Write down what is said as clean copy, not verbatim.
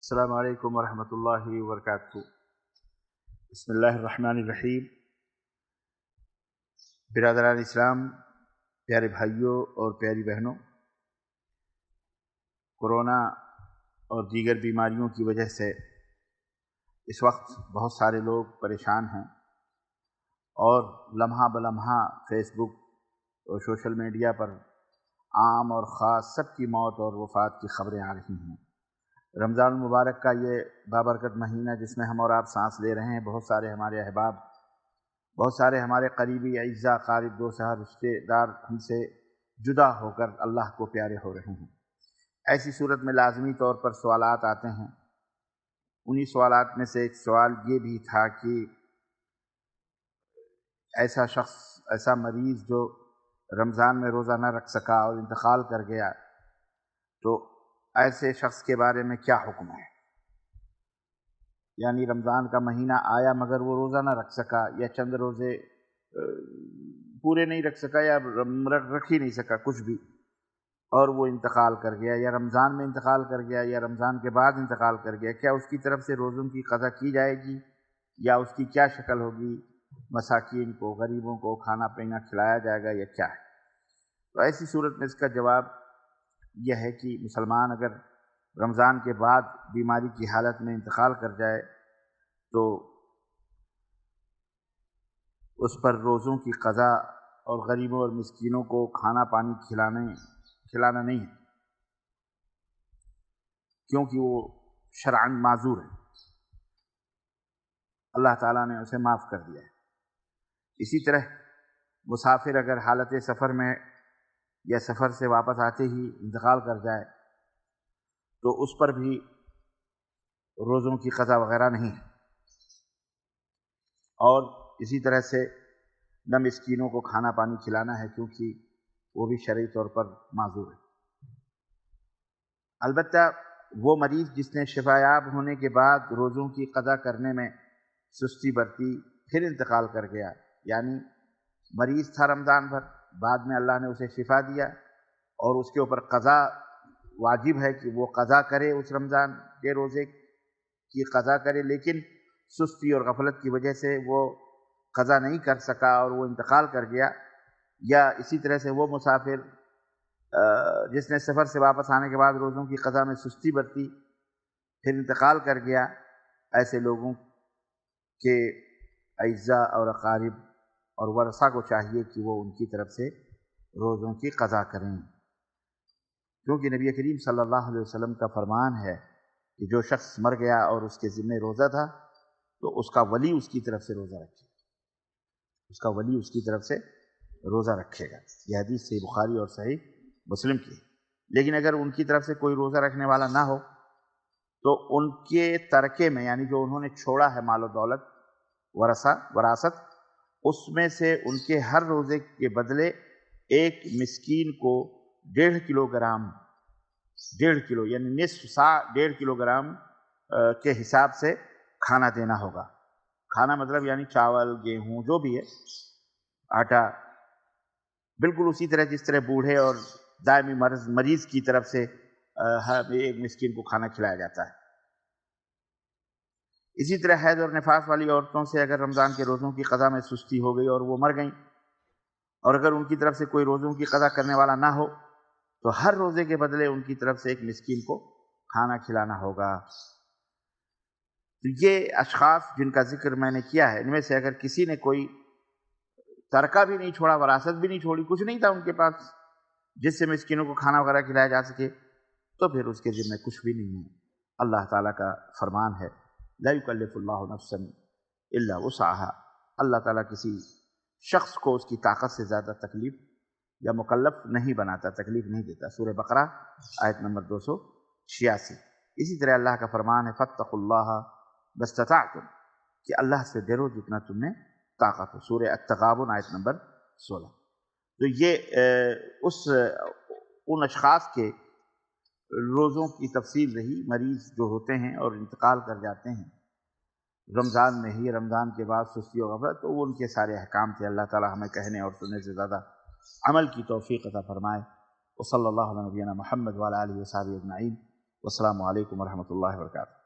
السلام علیکم ورحمۃ اللہ وبرکاتہ۔ بسم اللہ الرحمن الرحیم۔ برادران اسلام، پیارے بھائیوں اور پیاری بہنوں، کورونا اور دیگر بیماریوں کی وجہ سے اس وقت بہت سارے لوگ پریشان ہیں اور لمحہ بلمحہ فیس بک اور سوشل میڈیا پر عام اور خاص سب کی موت اور وفات کی خبریں آ رہی ہیں۔ رمضان المبارک کا یہ بابرکت مہینہ جس میں ہم اور آپ سانس لے رہے ہیں، بہت سارے ہمارے احباب، بہت سارے ہمارے قریبی اعزاء، قارب، دوست، رشتے دار ہم سے جدا ہو کر اللہ کو پیارے ہو رہے ہیں۔ ایسی صورت میں لازمی طور پر سوالات آتے ہیں۔ انہی سوالات میں سے ایک سوال یہ بھی تھا کہ ایسا شخص، ایسا مریض جو رمضان میں روزہ نہ رکھ سکا اور انتقال کر گیا، تو ایسے شخص کے بارے میں کیا حکم ہے؟ یعنی رمضان کا مہینہ آیا مگر وہ روزہ نہ رکھ سکا، یا چند روزے پورے نہیں رکھ سکا، یا رکھ ہی نہیں سکا کچھ بھی، اور وہ انتقال کر گیا، یا رمضان میں انتقال کر گیا یا رمضان کے بعد انتقال کر گیا، کیا اس کی طرف سے روزوں کی قضا کی جائے گی یا اس کی کیا شکل ہوگی؟ مساکین کو، غریبوں کو کھانا پینا کھلایا جائے گا یا کیا ہے؟ تو ایسی صورت میں اس کا جواب یہ ہے کہ مسلمان اگر رمضان کے بعد بیماری کی حالت میں انتقال کر جائے تو اس پر روزوں کی قضا اور غریبوں اور مسکینوں کو کھانا پانی کھلانا نہیں ہے، کیونکہ وہ شرعاً معذور ہے، اللہ تعالیٰ نے اسے معاف کر دیا ہے۔ اسی طرح مسافر اگر حالت سفر میں یا سفر سے واپس آتے ہی انتقال کر جائے تو اس پر بھی روزوں کی قضا وغیرہ نہیں ہے، اور اسی طرح سے نہ مسکینوں کو کھانا پانی کھلانا ہے، کیونکہ وہ بھی شرعی طور پر معذور ہے۔ البتہ وہ مریض جس نے شفا یاب ہونے کے بعد روزوں کی قضا کرنے میں سستی برتی، پھر انتقال کر گیا، یعنی مریض تھا رمضان بھر، بعد میں اللہ نے اسے شفا دیا اور اس کے اوپر قضا واجب ہے کہ وہ قضا کرے، اس رمضان کے روزے کی قضا کرے، لیکن سستی اور غفلت کی وجہ سے وہ قضا نہیں کر سکا اور وہ انتقال کر گیا، یا اسی طرح سے وہ مسافر جس نے سفر سے واپس آنے کے بعد روزوں کی قضا میں سستی برتی پھر انتقال کر گیا، ایسے لوگوں کے اعزاء اور اقارب اور ورثاء کو چاہیے کہ وہ ان کی طرف سے روزوں کی قضا کریں، کیونکہ نبی کریم صلی اللہ علیہ وسلم کا فرمان ہے کہ جو شخص مر گیا اور اس کے ذمہ روزہ تھا تو اس کا ولی اس کی طرف سے روزہ رکھے گا، اس کا ولی اس کی طرف سے روزہ رکھے گا۔ یہ حدیث صحیح بخاری اور صحیح مسلم کی ہے۔ لیکن اگر ان کی طرف سے کوئی روزہ رکھنے والا نہ ہو تو ان کے ترکے میں، یعنی جو انہوں نے چھوڑا ہے مال و دولت، وراثت، اس میں سے ان کے ہر روزے کے بدلے ایک مسکین کو 1.5 کلو یعنی نصف سا 1.5 کلو کے حساب سے کھانا دینا ہوگا۔ کھانا مطلب یعنی چاول، گیہوں، جو بھی ہے، آٹا، بالکل اسی طرح جس طرح بوڑھے اور دائمی مریض کی طرف سے ہر ایک مسکین کو کھانا کھلایا جاتا ہے۔ اسی طرح حیض اور نفاس والی عورتوں سے اگر رمضان کے روزوں کی قضا میں سستی ہو گئی اور وہ مر گئیں، اور اگر ان کی طرف سے کوئی روزوں کی قضا کرنے والا نہ ہو تو ہر روزے کے بدلے ان کی طرف سے ایک مسکین کو کھانا کھلانا ہوگا۔ تو یہ اشخاص جن کا ذکر میں نے کیا ہے، ان میں سے اگر کسی نے کوئی ترکہ بھی نہیں چھوڑا، وراثت بھی نہیں چھوڑی، کچھ نہیں تھا ان کے پاس جس سے مسکینوں کو کھانا وغیرہ کھلایا جا سکے، تو پھر اس کے ذمہ کچھ بھی نہیں ہے۔ اللہ تعالیٰ کا فرمان ہے لا یکلف اللہ نفسا الا وسعها، اللہ تعالیٰ کسی شخص کو اس کی طاقت سے زیادہ تکلیف یا مکلف نہیں بناتا، تکلیف نہیں دیتا۔ سورہ بقرہ آیت نمبر 286۔ اسی طرح اللہ کا فرمان ہے فاتقوا اللہ ما استطعتم، کہ اللہ سے ڈرو جتنا تم میں طاقت ہو، سورہ التغابن آیت نمبر 16۔ تو یہ ان اشخاص کے روزوں کی تفصیل رہی۔ مریض جو ہوتے ہیں اور انتقال کر جاتے ہیں رمضان میں ہی، رمضان کے بعد سستی و غفلت، تو وہ ان کے سارے احکام تھے۔ اللہ تعالی ہمیں کہنے اور سننے سے زیادہ عمل کی توفیق عطا فرمائے۔ وصلی اللہ علی نبینا محمد وعلی آلہ وصحبہ اجمعین۔ والسلام علیکم ورحمۃ اللہ وبرکاتہ۔